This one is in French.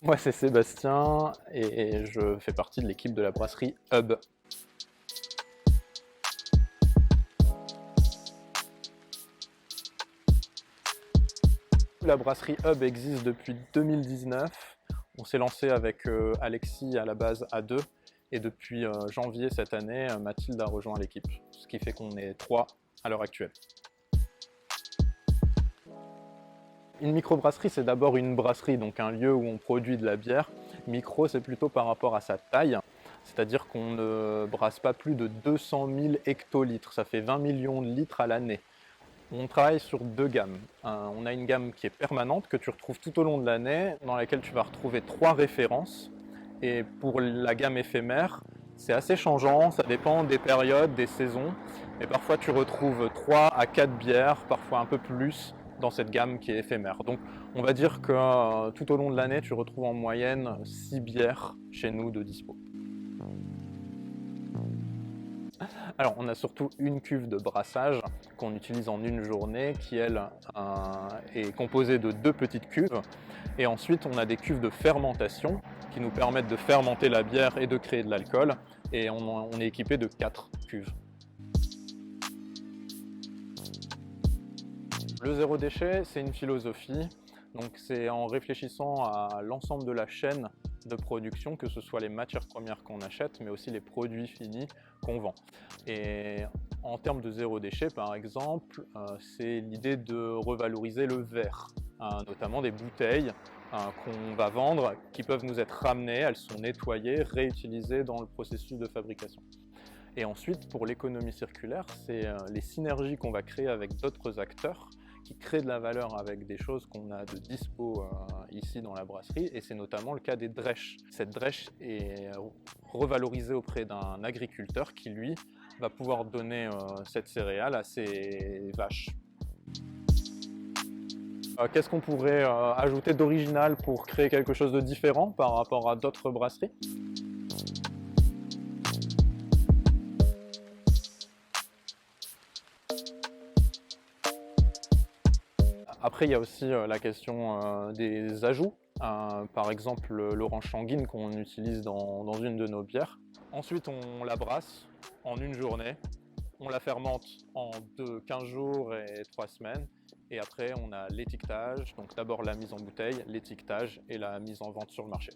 Moi, c'est Sébastien et je fais partie de l'équipe de la brasserie Hub. La brasserie Hub existe depuis 2019. On s'est lancé avec Alexis à la base à deux et depuis janvier cette année, Mathilde a rejoint l'équipe, ce qui fait qu'on est trois à l'heure actuelle. Une microbrasserie, c'est d'abord une brasserie, donc un lieu où on produit de la bière. Micro, c'est plutôt par rapport à sa taille, c'est-à-dire qu'on ne brasse pas plus de 200 000 hectolitres, ça fait 20 millions de litres à l'année. On travaille sur deux gammes. On a une gamme qui est permanente, que tu retrouves tout au long de l'année, dans laquelle tu vas retrouver trois références. Et pour la gamme éphémère, c'est assez changeant, ça dépend des périodes, des saisons. Et parfois tu retrouves 3 à 4 bières, parfois un peu plus, dans cette gamme qui est éphémère. Donc on va dire que tout au long de l'année, tu retrouves en moyenne 6 bières chez nous de dispo. Alors, on a surtout une cuve de brassage qu'on utilise en une journée qui, elle, est composée de deux petites cuves. Et ensuite, on a des cuves de fermentation qui nous permettent de fermenter la bière et de créer de l'alcool. Et on est équipé de 4 cuves. Le zéro déchet, c'est une philosophie. Donc, c'est en réfléchissant à l'ensemble de la chaîne de production, que ce soit les matières premières qu'on achète, mais aussi les produits finis qu'on vend. Et en termes de zéro déchet, par exemple, c'est l'idée de revaloriser le verre, notamment des bouteilles qu'on va vendre, qui peuvent nous être ramenées, elles sont nettoyées, réutilisées dans le processus de fabrication. Et ensuite, pour l'économie circulaire, c'est les synergies qu'on va créer avec d'autres acteurs qui créent de la valeur avec des choses qu'on a de dispo ici dans la brasserie, et c'est notamment le cas des drèches. Cette drèche est revalorisée auprès d'un agriculteur qui, lui, va pouvoir donner cette céréale à ses vaches. Qu'est-ce qu'on pourrait ajouter d'original pour créer quelque chose de différent par rapport à d'autres brasseries ? Après, il y a aussi la question des ajouts. Par exemple, l'orange sanguine qu'on utilise dans une de nos bières. Ensuite, on la brasse en une journée. On la fermente en 15 jours et 3 semaines. Et après, on a l'étiquetage. Donc d'abord la mise en bouteille, l'étiquetage et la mise en vente sur le marché.